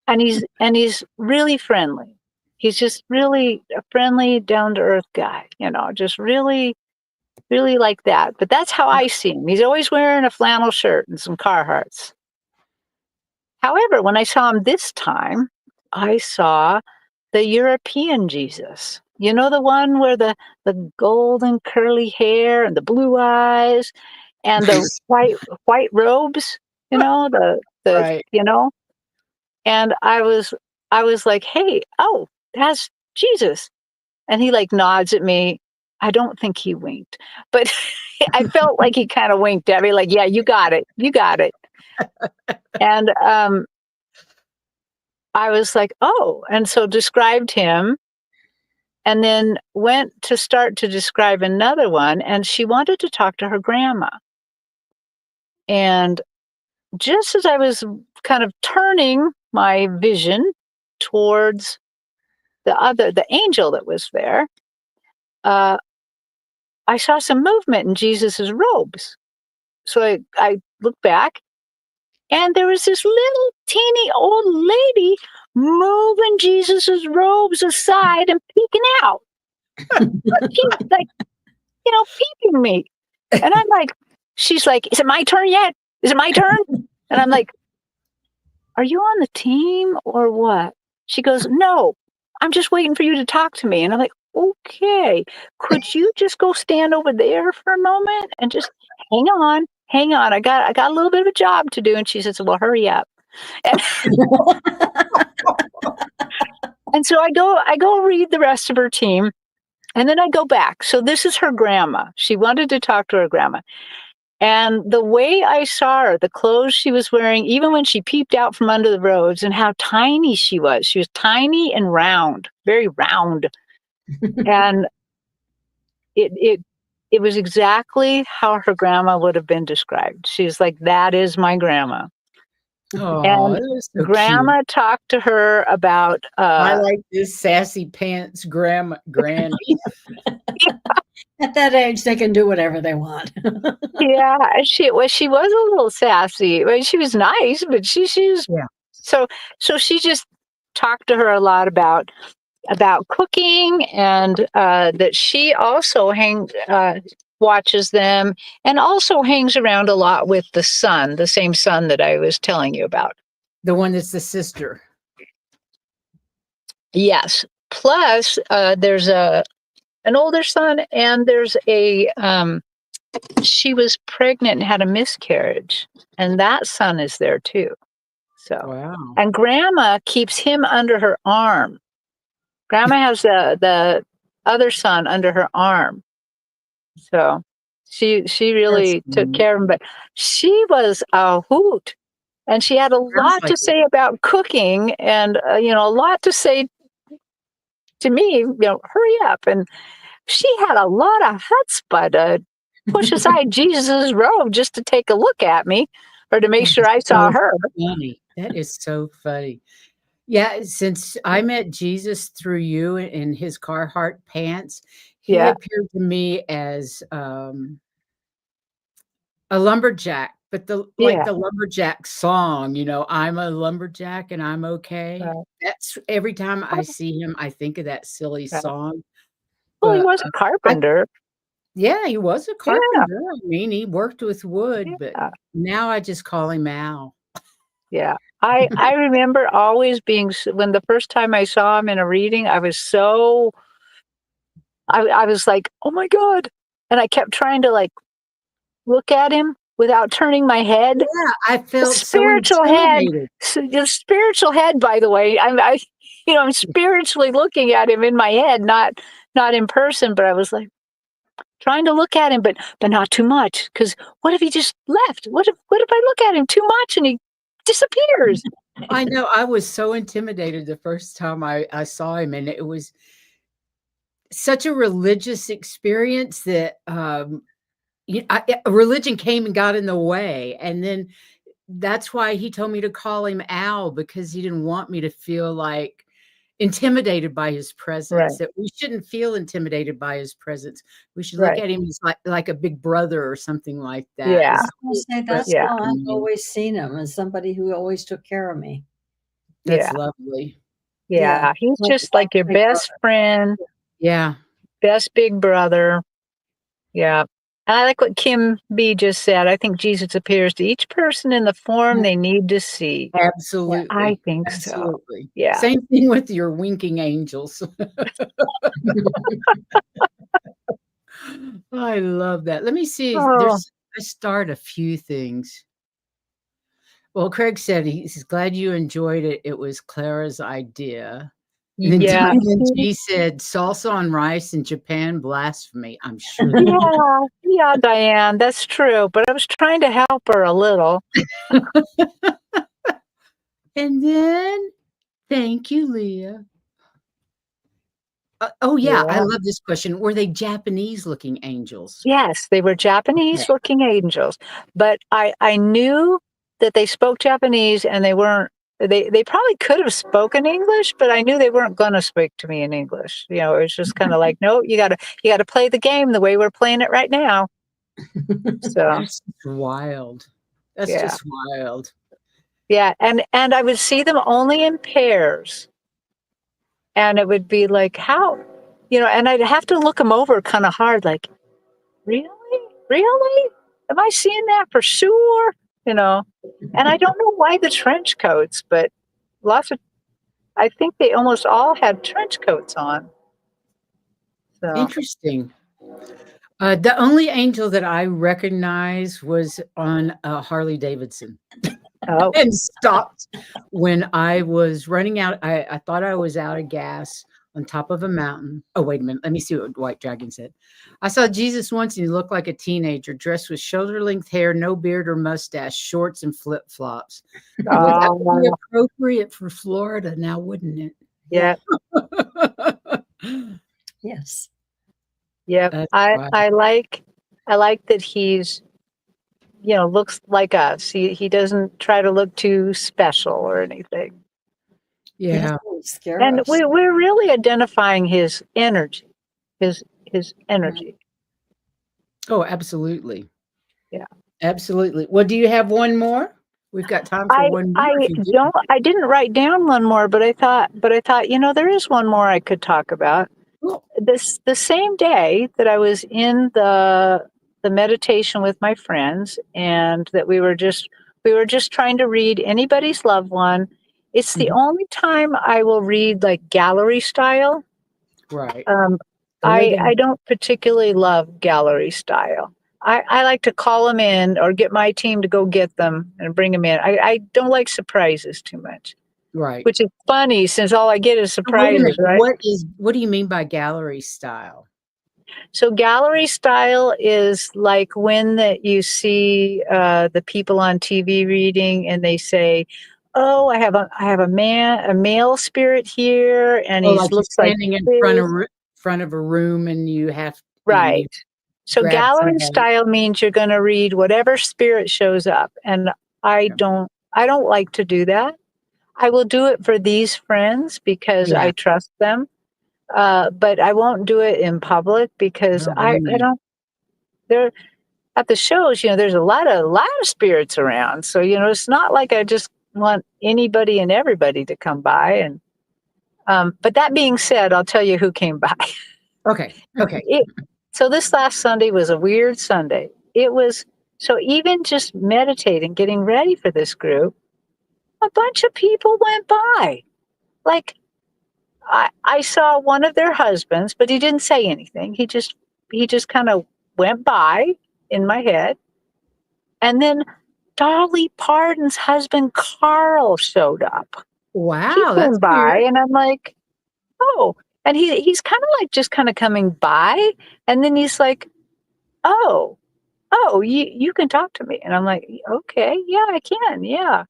and he's really friendly. He's just really a friendly, down to earth guy, just really, really like that. But that's how I see him. He's always wearing a flannel shirt and some Carhartts. However, when I saw him this time, I saw the European Jesus. You know, the one where the golden curly hair and the blue eyes and the white robes, and I was like, hey, that's Jesus. And he nods at me. I don't think he winked, but I felt like he kind of winked at me like, yeah, you got it. You got it. And I was like, oh, and so described him and then went to start to describe another one. And she wanted to talk to her grandma. And just as I was kind of turning my vision towards the angel that was there, I saw some movement in Jesus's robes. So I looked back, and there was this little teeny old lady moving Jesus's robes aside and peeking out. She's like, peeping me. And I'm like, she's like, is it my turn yet? Is it my turn? And I'm like, are you on the team or what? She goes, no, I'm just waiting for you to talk to me. And I'm like, okay, could you just go stand over there for a moment and just hang on. I got a little bit of a job to do. And she says, well, hurry up. And, And so I go read the rest of her team, and then I go back. So this is her grandma. She wanted to talk to her grandma. And the way I saw her, the clothes she was wearing, even when she peeped out from under the robes, and how tiny she was. She was tiny and round, very round. And it was exactly how her grandma would have been described. She's like, that is my grandma.
Oh,
And
that was so
grandma
cute.
talked to her about
I like this sassy pants granny.
At that age, they can do whatever they want.
yeah, she was a little sassy. I mean, she was nice, but she was
Yeah.
so she just talked to her a lot about cooking, and that she also watches them, and also hangs around a lot with the son, the same son that I was telling you about.
The one that's the sister.
Yes. Plus, there's an older son, and there's a she was pregnant and had a miscarriage, and that son is there too. So,
Wow.
and grandma keeps him under her arm. Grandma has the other son under her arm. So she really took care of him, but she was a hoot, and she had a lot to say about cooking, and a lot to say to me. Hurry up, and she had a lot of chutzpah to push aside Jesus's robe just to take a look at me, or to make sure I saw her.
Funny. That is so funny. Yeah, since I met Jesus through you in his Carhartt pants, he appeared to me as a lumberjack, but like the lumberjack song, I'm a lumberjack and I'm okay.
Right.
That's every time I see him, I think of that silly song.
Well, he
But
was a carpenter.
yeah, he was a carpenter. I mean, he worked with wood, but now I just call him Al.
Yeah. I remember always being, when the first time I saw him in a reading, I was so, I was like, oh my God. And I kept trying to like look at him without turning my head.
Yeah, I felt
spiritual head. The spiritual head, by the way. I'm spiritually looking at him in my head, not in person, but I was like trying to look at him, but not too much. Because what if he just left? What if I look at him too much and he disappears?
I know. I was so intimidated the first time I saw him, and it was such a religious experience that religion came and got in the way. And then that's why he told me to call him Al, because he didn't want me to feel like intimidated by his presence, that we shouldn't feel intimidated by his presence. We should look at him as like a big brother or something like that.
Yeah.
I'll say that's how I've always seen him, as somebody who always took care of me.
That's lovely.
Yeah. He's just like your best friend.
Yeah.
Best big brother. Yeah. And I like what Kim B just said. I think Jesus appears to each person in the form they need to see.
Absolutely.
Yeah, I think so. Yeah.
Same thing with your winking angels. I love that. Let me see. I start a few things. Well, Craig said he's glad you enjoyed it. It was Clara's idea. And then Diamond G said salsa on rice in Japan, blasphemy, I'm sure.
Yeah, Diane, that's true. But I was trying to help her a little.
And then, thank you, Leah. I love this question. Were they Japanese-looking angels?
Yes, they were Japanese-looking angels. But I knew that they spoke Japanese, and they weren't. They probably could have spoken English, but I knew they weren't going to speak to me in English. It was just kind of like, no, you got to play the game the way we're playing it right now. So
that's wild. That's just wild.
Yeah, and I would see them only in pairs, and it would be like, how, and I'd have to look them over kind of hard, like, really, am I seeing that for sure? And I don't know why the trench coats, but I think they almost all had trench coats on. So.
Interesting. The only angel that I recognize was on Harley Davidson.
Oh,
and stopped when I was running out. I thought I was out of gas on top of a mountain. Oh, wait a minute. Let me see what White Dragon said. I saw Jesus once and he looked like a teenager, dressed with shoulder-length hair, no beard or mustache, shorts and flip-flops. Would that be
oh,
appropriate for Florida now, wouldn't it?
yeah,
Yes.
yeah.
That's
I
right.
I like I like that he's, looks like us. He doesn't try to look too special or anything.
He
Yeah.
doesn't scare
And
us.
we're really identifying his energy, his energy.
Oh, absolutely.
Yeah.
Absolutely. Well, do you have one more? We've got time for
I
one more
I
if you do.
don't I didn't write down one more, but I thought, there is one more I could talk about.
Cool.
The same day that I was in the meditation with my friends, and that we were just trying to read anybody's loved one. It's the
Mhm.
only time I will read like gallery style.
Right.
Um,
The living.
I don't particularly love gallery style. I like to call them in or get my team to go get them and bring them in. I don't like surprises too much,
Right.
which is funny since all I get is
Wait a
surprises,
minute.
right?
What do you mean by gallery style?
So gallery style is like when that you see the people on TV reading and they say, "Oh, I have a male spirit here, and
Oh,
he
like you're
looks like
standing in
this."
front of a room and you
Right. So
grab
gallery
somebody.
style means you're going to read whatever spirit shows up, and I
Yeah.
don't I don't like to do that. I will do it for these friends because
Yeah.
I trust them, but I won't do it in public
I
because
don't
I
blame you.
don't. There at the shows, there's a lot of spirits around, so it's not like I just want anybody and everybody to come by. And but that being said, I'll tell you who came by.
Okay. Okay.
It, so this last Sunday was a weird Sunday. It was so even just meditating, getting ready for this group, a bunch of people went by. Like I saw one of their husbands, but he didn't say anything. He just kind of went by in my head. And then Dolly Parton's husband Carl showed up. He
Wow, that's
came by
weird.
and I'm like, "Oh." And he's kind of like just kind of coming by, and then he's like, "Oh, oh, you can talk to me." And I'm like, "Okay, yeah, I can, yeah."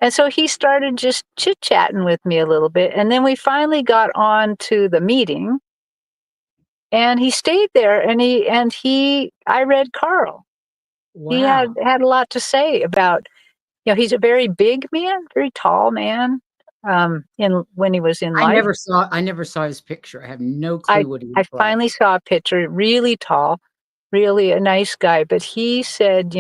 And so he started just chit chatting with me a little bit, and then we finally got on to the meeting, and he stayed there, and I read Carl. He had
Wow.
had a lot to say about, he's a very big man, very tall man. In when he was in life,
I never saw his picture. I have no
I
clue what he
I
looked like.
finally saw a picture, really tall, really a nice guy, but he said,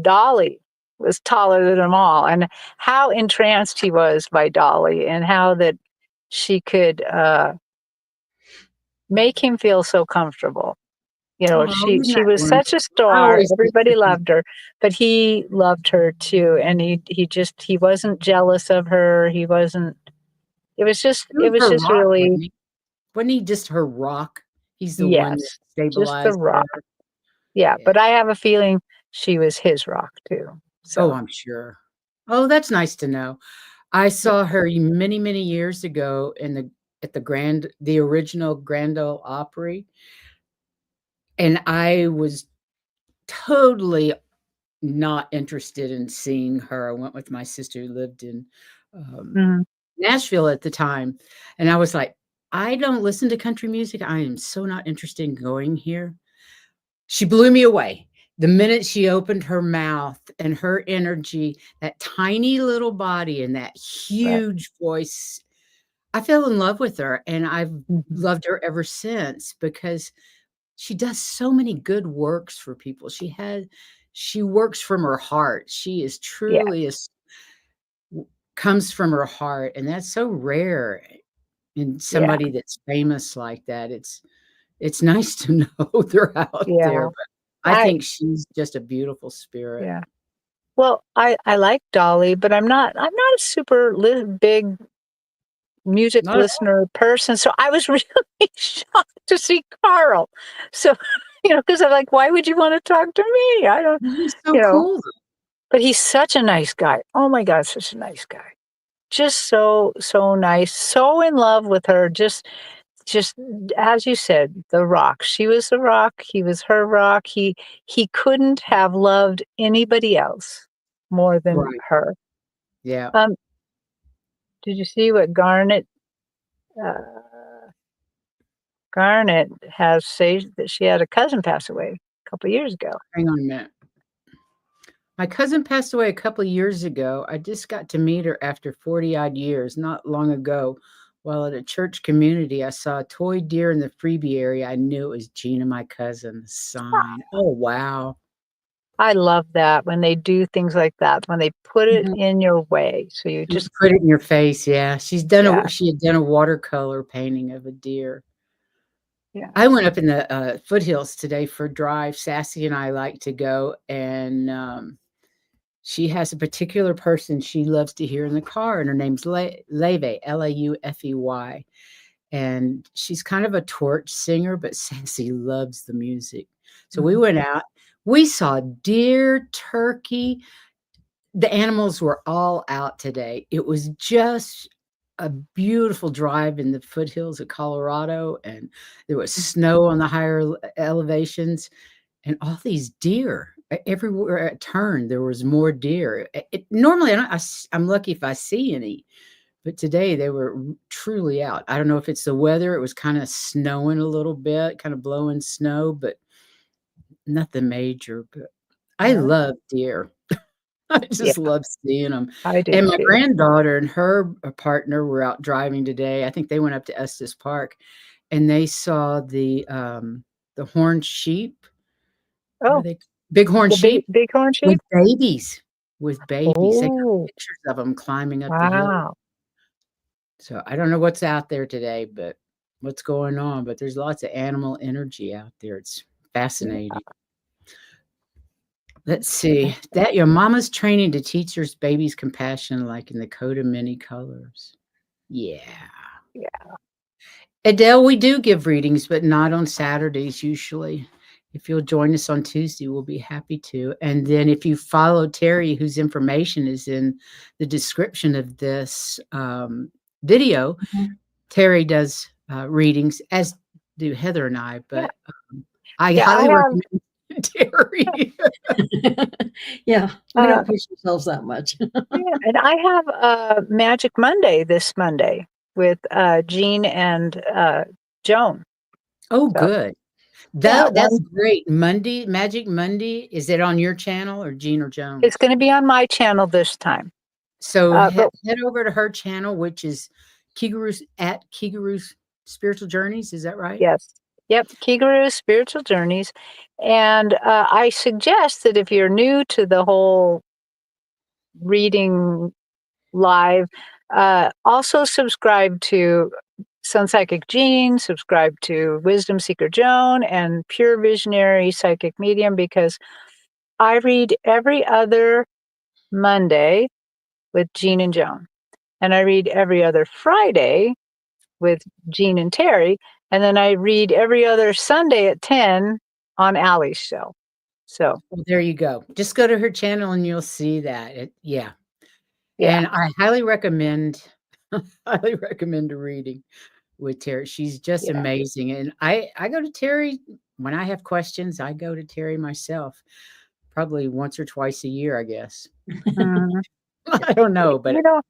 Dolly was taller than them all, and how entranced he was by Dolly, and how that she could make him feel so comfortable.
Oh,
She
isn't
she
that
was such
wonderful?
a
I
star.
always
Everybody
picture him.
loved her, but he loved her too, and he wasn't jealous of her. He wasn't. It was just
He
it
was
was
her
just
rock,
really,
wasn't he? Wasn't he just her rock? He's the one that
yes, just the
stabilized her.
rock. Yeah,
Yeah.
but I have a feeling she was his rock too.
Oh,
So
I'm sure. Oh, that's nice to know. I
yeah.
saw her many, many years ago at the original Grand Ole Opry, and I was totally not interested in seeing her. I went with my sister who lived in, um,
Mhm.
Nashville at the time, and I was like, "I don't listen to country music. I am so not interested in going here." She blew me away. The minute she opened her mouth and her energy, that tiny little body and that
Right.
huge voice, I fell in love with her, and I've
Mhm.
loved her ever since because she does so many good works for people. She works from her heart. She is
Yeah,
truly comes from her heart, and that's so rare in
yeah,
somebody that's famous like that. It's nice to know they're out there,
yeah.
but I
I
think she's just a beautiful spirit.
yeah. Well, I like Dolly, but I'm not a super big music
Not at all.
listener person. So I was really shocked to see Carl. So because I'm like, why would you want to talk to me? I don't,
He's so
you know.
cool.
But he's such a nice guy. Oh my God, such a nice guy. Just so nice. So in love with her. Just as you said, the rock. She was the rock. He was her rock. He couldn't have loved anybody else more than
Right.
her.
Yeah.
Did you see what Garnet has said that she had a cousin pass away a couple of years ago?
Hang on a minute. My cousin passed away a couple of years ago. I just got to meet her after 40 odd years, not long ago. While at a church community, I saw a toy deer in the freebie area. I knew it was Gina, my cousin. The sign. Oh, wow.
I love that when they do things like that, when they put it
Mhm.
in your way. So you
Just
just,
put it in your face. Yeah. She had done
yeah.
a watercolor painting of a deer.
Yeah.
I went up in the foothills today for a drive. Sassy and I like to go, and she has a particular person she loves to hear in the car, and her name's Leve, Laufey. And she's kind of a torch singer, but Sassy loves the music. So we went out. We saw deer, turkey. The animals were all out today. It was just a beautiful drive in the foothills of Colorado, and there was snow on the higher elevations, and all these deer. Everywhere I turned, there was more deer. Normally, I'm lucky if I see any, but today they were truly out. I don't know if it's the weather. It was kind of snowing a little bit, kind of blowing snow, but nothing major. But I
Yeah.
love deer. I
Yeah,
just love seeing them.
I do
And my
too.
granddaughter and her partner were out driving today. I think they went up to Estes Park, and they saw the horned sheep. What are
Oh,
they? Bighorn
the
sheep
bighorn
with
sheep?
babies. With babies. They got
Oh,
pictures of them climbing up the hill.
wow.
So I don't know what's out there today, but what's going on, but there's lots of animal energy out there. It's fascinating. Let's see. That your mama's training to teachers babies compassion like in the code of many colors. Yeah.
Yeah.
Adele, we do give readings, but not on Saturdays usually. If you'll join us on Tuesday, we'll be happy to. And then if you follow Terri, whose information is in the description of this video, Terri does readings, as do Heather and I.
Yeah.
But I
Yeah, I
highly
have
recommend Terri.
Yeah, we don't push ourselves that much.
yeah, and I have Magic Monday this Monday with Jean and Joan.
Oh,
So
good.
yeah,
That's great. Monday, Magic Monday. Is it on your channel or Jean or Joan?
it's going to be on my channel this time.
So
But
head over to her channel, which is Kigaru's Spiritual Journeys. Is that right?
yes, yep, Kigaru Spiritual Journeys, and I suggest that if you're new to the whole reading live, also subscribe to Sun Psychic Jean, subscribe to Wisdom Seeker Joan, and Pure Visionary Psychic Medium, because I read every other Monday with Jean and Joan, and I read every other Friday with Jean and Terri, and then I read every other Sunday at 10 on Allie's show. So
Well, there you go. Just go to her channel and you'll see that. Yeah.
yeah,
And I highly recommend a reading with Terri. She's just
yeah.
amazing. And I go to Terri when I have questions. I go to Terri myself, probably once or twice a year, I guess.
Mhm.
I don't know, but
You know,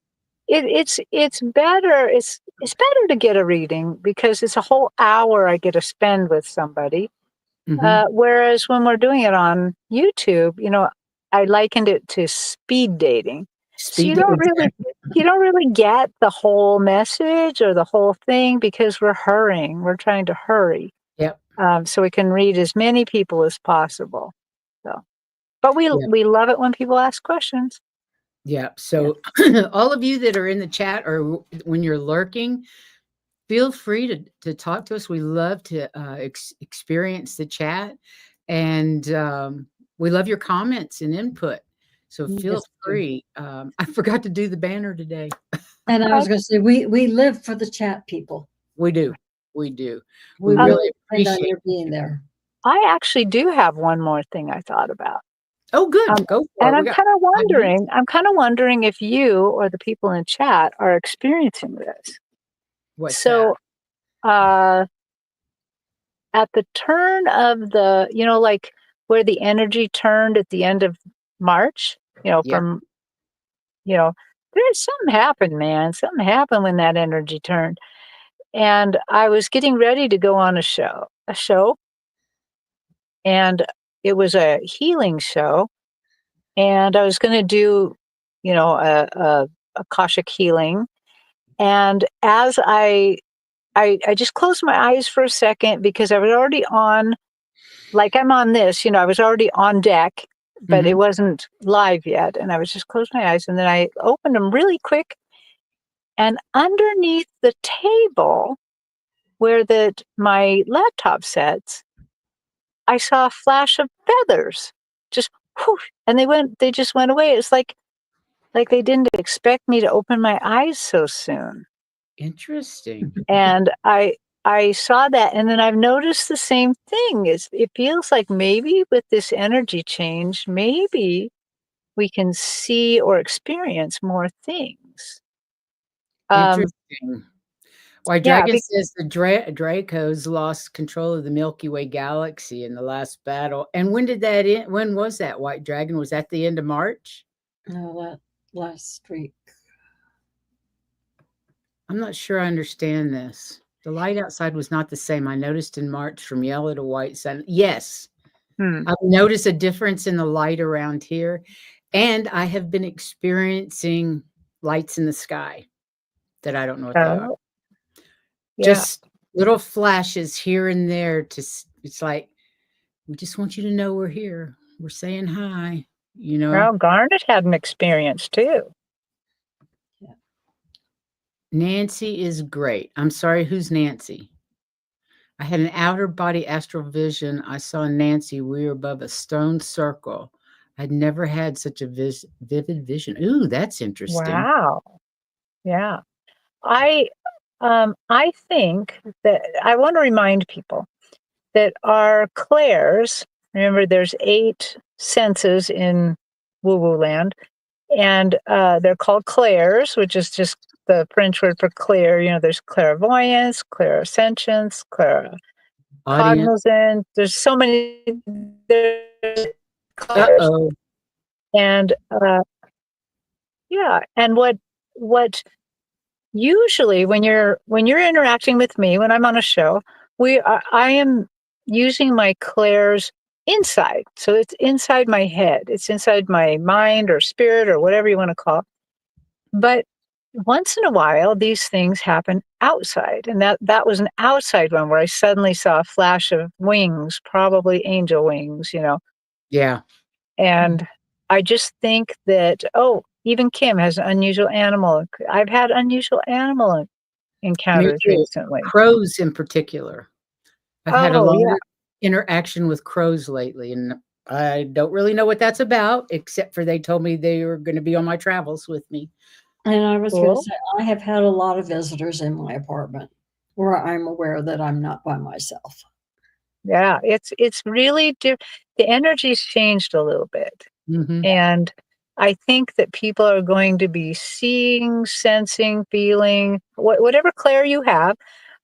it's better. It's better to get a reading because it's a whole hour I get to spend with somebody. Whereas when we're doing it on YouTube, I likened it to speed dating. So
speed exactly.
you don't really get the whole message or the whole thing because we're hurrying. We're trying to hurry,
Yep.
so we can read as many people as possible. So, but
Yep.
we love it when people ask questions.
Yeah. So all of you that are in the chat or when you're lurking, feel free to talk to us. We love to experience the chat, and we love your comments and input. So feel
Yes,
free. I forgot to do the banner today.
and I was going to say we live for the chat people.
We do. We do.
We
really
really depend on
appreciate
your being there.
I actually do have one more thing I thought about.
Oh, good. Go for
And
it. We
I'm
got
kind of
5 minutes.
wondering if you or the people in chat are experiencing this.
What's
So, uh, at the turn of the, like where the energy turned at the end of March,
that? Yeah.
from, there's something happened, man. Something happened when that energy turned. And I was getting ready to go on a show, and it was a healing show. And I was going to do, a Akashic healing. And as I just closed my eyes for a second because I was already on, like I'm on this, I was already on deck, but it wasn't live yet. And I was just closed my eyes, and then I opened them really quick. And underneath the table where my laptop sits, I saw a flash of feathers, just whoosh, and they just went away. It's like they didn't expect me to open my eyes so soon.
Interesting.
And I saw that, and then I've noticed the same thing. It feels like maybe with this energy change, maybe we can see or experience more things.
Interesting. Why
Yeah,
Dragon says the Dracos lost control of the Milky Way galaxy in the last battle. And when did that end? When was that, White Dragon? Was that the end of March?
No, last week.
I'm not sure I understand this. The light outside was not the same. I noticed in March from yellow to white sun. Yes, I've noticed a difference in the light around here. And I have been experiencing lights in the sky that I don't know what they are.
Yeah.
Just little flashes here and there. It's like, we just want you to know we're here. We're saying hi,
Well, Garnet had an experience too.
Yeah.
Nancy is great. I'm sorry, who's Nancy? I had an outer body astral vision. I saw Nancy. We were above a stone circle. I'd never had such a vivid vision. Ooh, that's interesting.
Wow. Yeah. I think that I want to remind people that our clairs, remember there's 8 senses in woo-woo land, and they're called clairs, which is just the French word for clear. There's clairvoyance, clairsentience,
Audience.
claircognizance. There's so many. There's clairs.
Uh-oh.
And yeah, and what usually when you're interacting with me when I'm on a show, I am using my clairs inside. So it's inside my head. It's inside my mind or spirit or whatever you want to call it. But once in a while, these things happen outside. And that was an outside one where I suddenly saw a flash of wings, probably angel wings,
Yeah.
And I just think that, even Kim has an unusual animal. I've had unusual animal encounters recently.
Crows in particular. I've had a
Oh,
lot
yeah.
of interaction with crows lately, and I don't really know what that's about, except for they told me they were going to be on my travels with me.
And I was going
Cool.
to say, I have had a lot of visitors in my apartment where I'm aware that I'm not by myself.
Yeah, it's really the energy's changed a little bit. And I think that people are going to be seeing, sensing, feeling, whatever clair you have,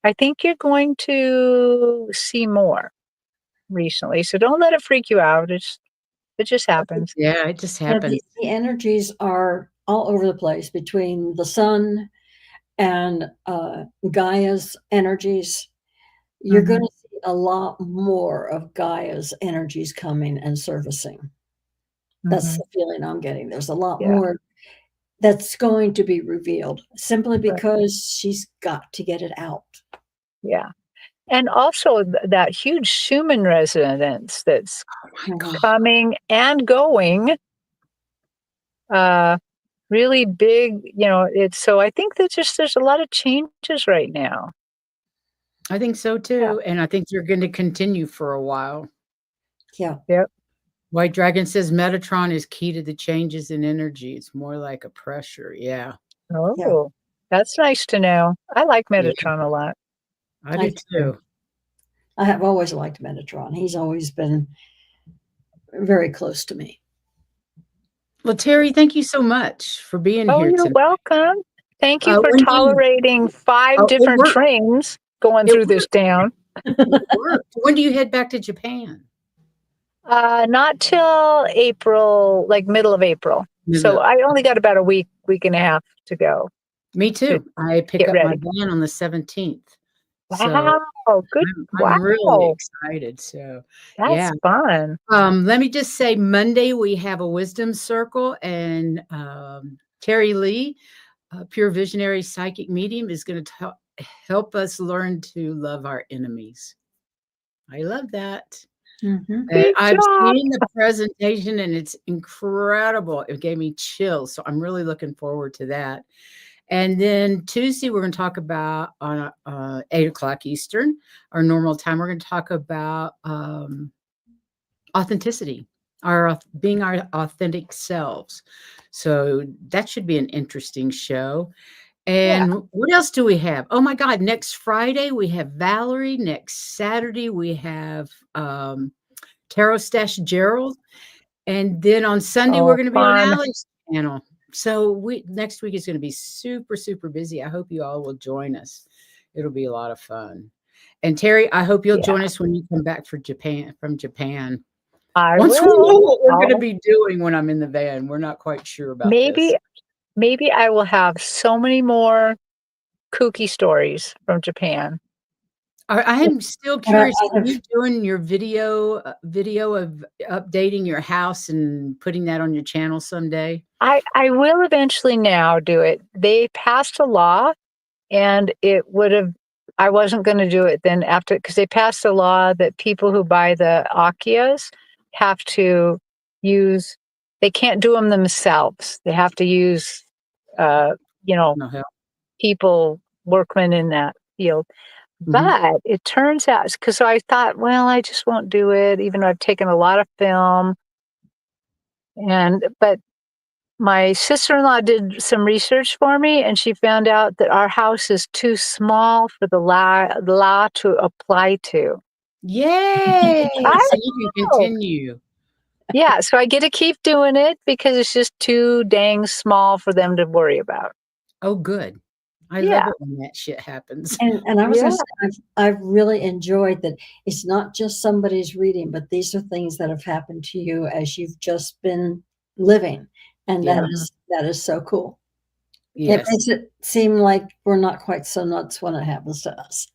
I think you're going to see more recently. So don't let it freak you out. It just happens.
Yeah, it just
Yeah,
happens.
the energies are all over the place between the sun and Gaia's energies. You're going to see a lot more of Gaia's energies coming and servicing. That's the feeling I'm getting. There's a lot more that's going to be revealed simply because she's got to get it out.
Yeah. And also that huge Schumann resonance that's coming and going, really big, so I think that there's a lot of changes right now.
I think so too. And I think they're going to continue for a while.
Yeah.
Yep.
White Dragon says Metatron is key to the changes in energy. It's more like a pressure. Yeah.
Oh, that's nice to know. I like Metatron a lot.
I do too.
I have always liked Metatron. He's always been very close to me.
Well, Terri, thank you so much for being
Oh,
here
you're
tonight.
welcome. Thank you for
When do you,
tolerating 5
it
different
worked.
trains going
It
through this town.
It worked. When do you head back to Japan?
Not till April, like middle of April. So I only got about a week and a half to go.
Me too. I pick
get
up my
ready.
van on the 17th. So
Wow, good.
I'm really
Wow,
excited. So
that's
yeah.
fun.
Let me just say Monday we have a wisdom circle, and Terri Lee, Pure Visionary Psychic Medium, is going to help us learn to love our enemies. I love that. I've seen the presentation and it's incredible. It gave me chills. So I'm really looking forward to that. And then Tuesday, we're going to talk about on 8 o'clock Eastern, our normal time. We're going to talk about authenticity, being our authentic selves. So that should be an interesting show. And what else do we have? Oh my God, next Friday we have Valerie. Next Saturday we have Tarot Stash Gerald. And then on Sunday we're going to be on Allie's channel. So next week is going to be super, super busy. I hope you all will join us. It'll be a lot of fun. And Terri, I hope you'll join us when you come back from Japan. Once we know what we're going to be doing when I'm in the van, we're not quite sure about this.
Maybe I will have so many more kooky stories from Japan.
I am still curious. Are you doing your video of updating your house and putting that on your channel someday?
I will eventually now do it. They passed a law, and I wasn't going to do it then after, because they passed a law that people who buy the Akias have to use, they can't do them themselves. They have to use, people, workmen in that field. But it turns out, because I thought, well, I just won't do it, even though I've taken a lot of film. But my sister-in-law did some research for me, and she found out that our house is too small for the law to apply to.
Yay! So you can continue.
Yeah, so I get to keep doing it because it's just too dang small for them to worry about.
Oh, good. I love it when that shit happens.
And I was going to say, I've really enjoyed that it's not just somebody's reading, but these are things that have happened to you as you've just been living. And that is so cool. Yes. It makes it seem like we're not quite so nuts when it happens to us.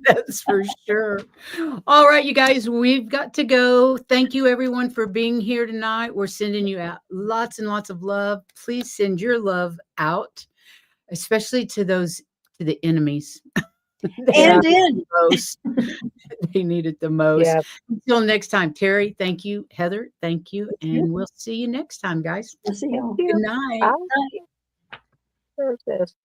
That's for sure. All right, you guys, we've got to go. Thank you, everyone, for being here tonight. We're sending you out lots and lots of love. Please send your love out, especially to the enemies. They need it the most. Yeah. Until next time, Terri, thank you. Heather, thank you. And we'll see you next time, guys.
We'll see you all.
Good
night.
Bye. Where's this?